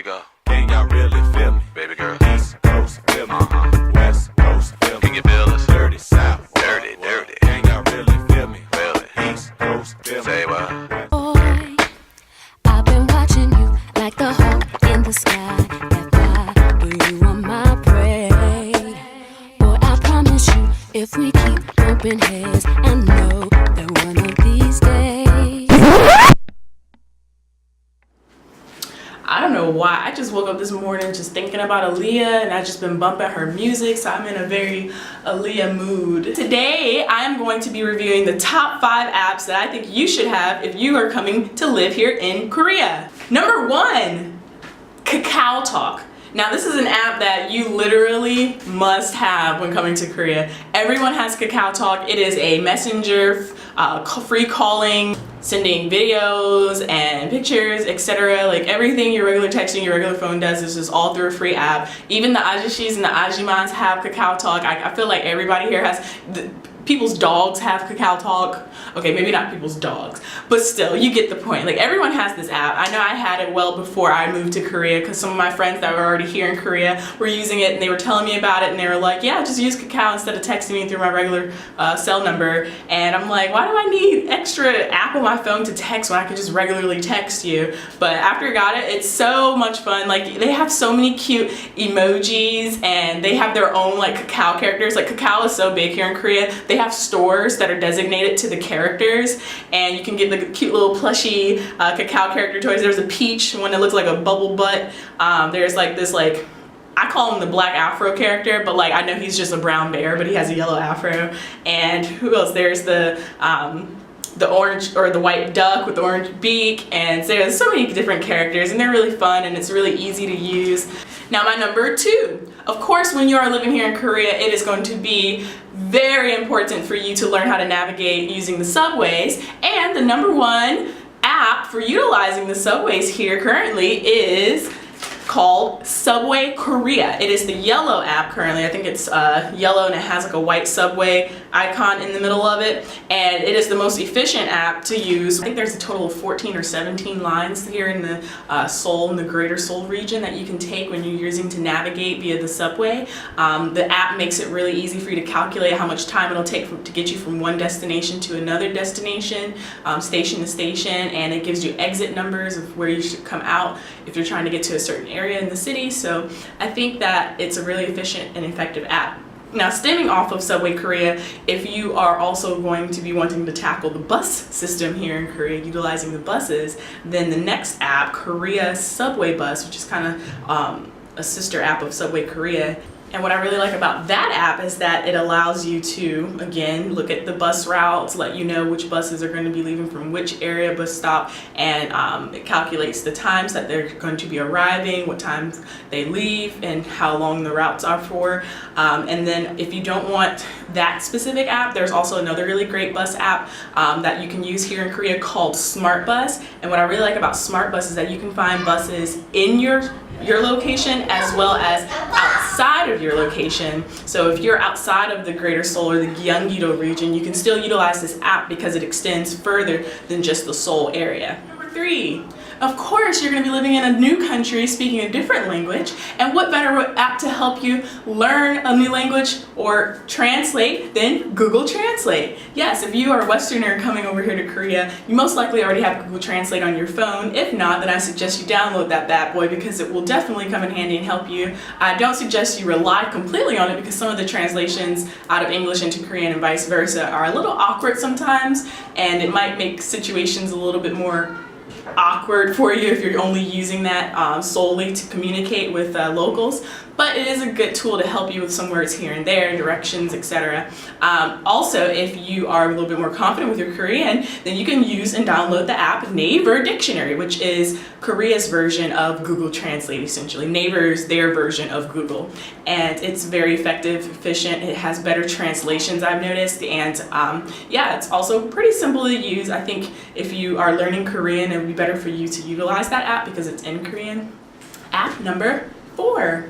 we go. Can y'all really feel me? Baby girl. East Coast feel me. West Coast feel me. Can you feel us? Dirty South. Dirty, dirty. Can y'all really feel me? Feel it. East Coast feel me. Say what? Boy, I've been watching you like the hawk in the sky. That fly, but you are my prey. Boy, I promise you, if we keep bumping heads, I know that one of these days. I don't know why. I just woke up this morning just thinking about Aaliyah, and I've just been bumping her music, so I'm in a very Aaliyah mood. Today, I am going to be reviewing the top 5 apps that I think you should have if you are coming to live here in Korea. Number 1, Kakao Talk. Now, this is an app that you literally must have when coming to Korea. Everyone has Kakao Talk. It is a messenger, free calling, sending videos and pictures, etc. Like everything your regular texting, your regular phone does, is just all through a free app. Even the Ajishis and the Ajimans have Kakao Talk. I feel like everybody here has, people's dogs have Kakao Talk. Okay, maybe not people's dogs, but still, you get the point. Like everyone has this app. I know I had it well before I moved to Korea because some of my friends that were already here in Korea were using it and they were telling me about it and they were like, yeah, just use Kakao instead of texting me through my regular cell number. And I'm like, why do I need extra app on my phone to text when I can just regularly text you? But after I got it, it's so much fun. Like they have so many cute emojis and they have their own like Kakao characters. Like Kakao is so big here in Korea. They have stores that are designated to the characters and you can get the cute little plushy Kakao character toys. There's a Peach, one that looks like a bubble butt. There's like this like, I call him the black afro character, but like I know he's just a brown bear, but he has a yellow afro. And who else? There's the orange or the white duck with the orange beak, and so there's so many different characters and they're really fun and it's really easy to use. Now my number 2, of course, when you are living here in Korea, it is going to be very important for you to learn how to navigate using the subways, and the number 1 app for utilizing the subways here currently is called Subway Korea. It is the yellow app currently. I think it's yellow and it has like a white subway icon in the middle of it, and it is the most efficient app to use. I think there's a total of 14 or 17 lines here in the Seoul, in the greater Seoul region, that you can take when you're using to navigate via the subway. The app makes it really easy for you to calculate how much time it'll take to get you from one destination to another destination, station to station, and it gives you exit numbers of where you should come out if you're trying to get to a certain area in the city. So I think that it's a really efficient and effective app. Now, stemming off of Subway Korea, if you are also going to be wanting to tackle the bus system here in Korea, utilizing the buses, then the next app, Korea Subway Bus, which is kind of a sister app of Subway Korea. And what I really like about that app is that it allows you to, again, look at the bus routes, let you know which buses are going to be leaving from which area bus stop, and it calculates the times that they're going to be arriving, what times they leave, and how long the routes are for. And then if you don't want that specific app, there's also another really great bus app that you can use here in Korea called Smart Bus. And what I really like about Smart Bus is that you can find buses in your location as well as outside of your location. So if you're outside of the greater Seoul or the Gyeonggi-do region, you can still utilize this app because it extends further than just the Seoul area. Number 3, of course, you're going to be living in a new country speaking a different language, and what better app to help you learn a new language or translate than Google Translate? Yes, if you are a Westerner coming over here to Korea, you most likely already have Google Translate on your phone. If not, then I suggest you download that bad boy because it will definitely come in handy and help you. I don't suggest you rely completely on it because some of the translations out of English into Korean and vice versa are a little awkward sometimes, and it might make situations a little bit more awkward for you if you're only using that solely to communicate with locals. But it is a good tool to help you with some words here and there, directions, etc. Also, if you are a little bit more confident with your Korean, then you can use and download the app Naver Dictionary, which is Korea's version of Google Translate, essentially. Naver is their version of Google. And it's very effective, efficient. It has better translations, I've noticed. And yeah, it's also pretty simple to use. I think if you are learning Korean, it would be better for you to utilize that app because it's in Korean. App number 4.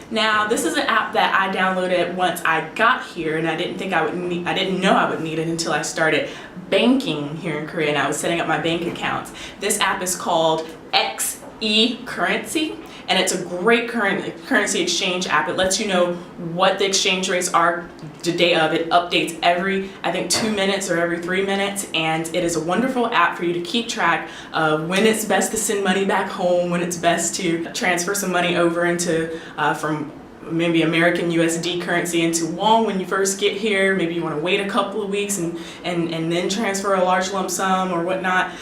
Now, this is an app that I downloaded once I got here, and I didn't know I would need it until I started banking here in Korea and I was setting up my bank accounts. This app is called e-currency, and it's a great currency exchange app. It lets you know what the exchange rates are the day of. It updates every, I think, 2 minutes or every 3 minutes, and it is a wonderful app for you to keep track of when it's best to send money back home, when it's best to transfer some money over into from maybe American USD currency into won when you first get here. Maybe you want to wait a couple of weeks and then transfer a large lump sum or whatnot.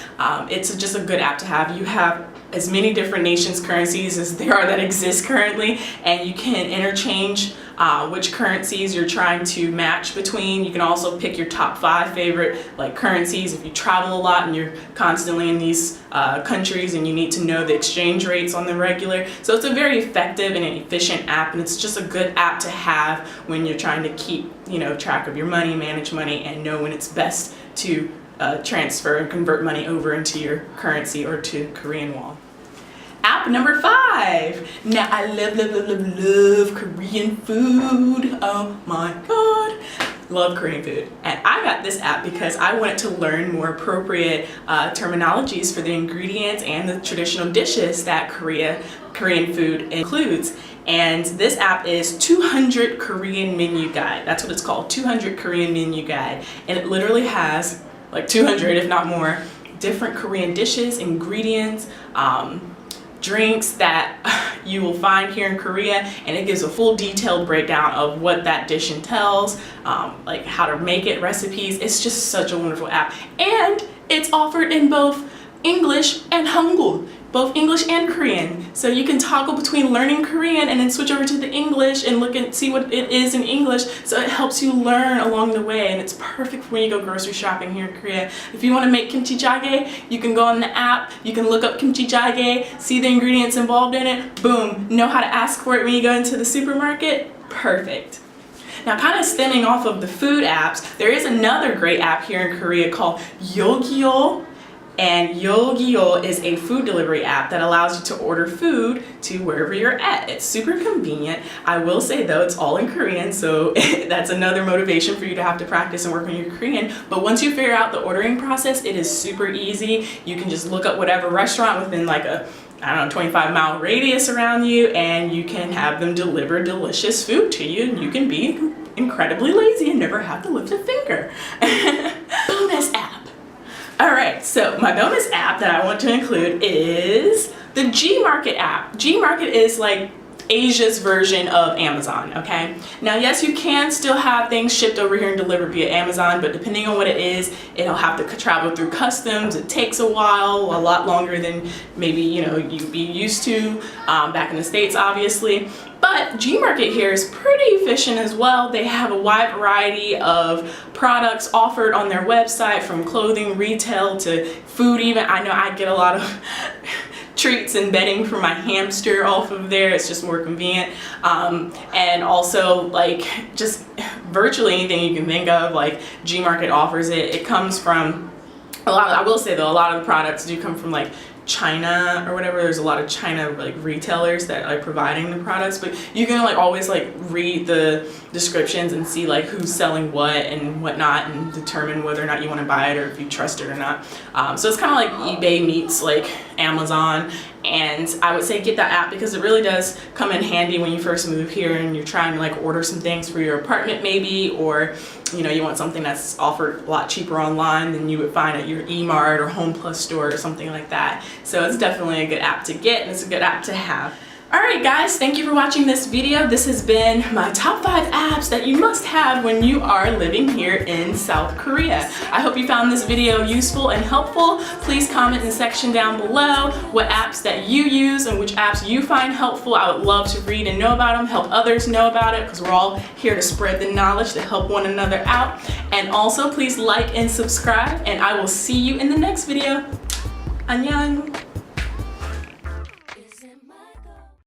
It's just a good app to have. You have as many different nations' currencies as there are that exist currently, and you can interchange which currencies you're trying to match between. You can also pick your top 5 favorite currencies if you travel a lot and you're constantly in these countries and you need to know the exchange rates on the regular. So it's a very effective and an efficient app, and it's just a good app to have when you're trying to keep track of your money, manage money, and know when it's best to transfer and convert money over into your currency or to Korean won. App number 5. Now I love Korean food. Oh my God. Love Korean food. And I got this app because I wanted to learn more appropriate terminologies for the ingredients and the traditional dishes that Korean food includes. And this app is 200 Korean Menu Guide. That's what it's called, 200 Korean Menu Guide. And it literally has like 200, if not more, different Korean dishes, ingredients, drinks that you will find here in Korea, and it gives a full detailed breakdown of what that dish entails, like how to make it, recipes. It's just such a wonderful app, and it's offered in both English and Hangul, both English and Korean. So you can toggle between learning Korean and then switch over to the English and look and see what it is in English. So it helps you learn along the way, and it's perfect for when you go grocery shopping here in Korea. If you want to make kimchi jjigae, you can go on the app, you can look up kimchi jjigae, see the ingredients involved in it, boom, know how to ask for it when you go into the supermarket. Perfect. Now, kind of stemming off of the food apps, there is another great app here in Korea called Yogiyo. And Yogiyo is a food delivery app that allows you to order food to wherever you're at. It's super convenient. I will say though, it's all in Korean, so that's another motivation for you to have to practice and work on your Korean. But once you figure out the ordering process, it is super easy. You can just look up whatever restaurant within like a 25-mile radius around you, and you can have them deliver delicious food to you, and you can be incredibly lazy and never have to lift a finger. Bonus app. Alright, so my bonus app that I want to include is the Gmarket app. Gmarket is like Asia's version of Amazon, okay? Now, yes, you can still have things shipped over here and delivered via Amazon, but depending on what it is, it'll have to travel through customs. It takes a while, a lot longer than maybe, you'd be used to back in the States, obviously. But Gmarket here is pretty efficient as well. They have a wide variety of products offered on their website, from clothing, retail, to food even. I know I get a lot of treats and bedding for my hamster off of there. It's just more convenient. And also like just virtually anything you can think of, like Gmarket offers it. It comes from I will say though, a lot of the products do come from like China or whatever. There's a lot of China like retailers that are providing the products, but you can like always like read the descriptions and see like who's selling what and whatnot, and determine whether or not you want to buy it or if you trust it or not. So it's kind of like eBay meets like Amazon, and I would say get that app because it really does come in handy when you first move here and you're trying to like order some things for your apartment maybe, or you want something that's offered a lot cheaper online than you would find at your Emart or Home Plus store or something like that. So it's definitely a good app to get, and it's a good app to have. Alright guys, thank you for watching this video. This has been my top 5 apps that you must have when you are living here in South Korea. I hope you found this video useful and helpful. Please comment in the section down below what apps that you use and which apps you find helpful. I would love to read and know about them, help others know about it, because we're all here to spread the knowledge to help one another out. And also please like and subscribe, and I will see you in the next video. Annyeong!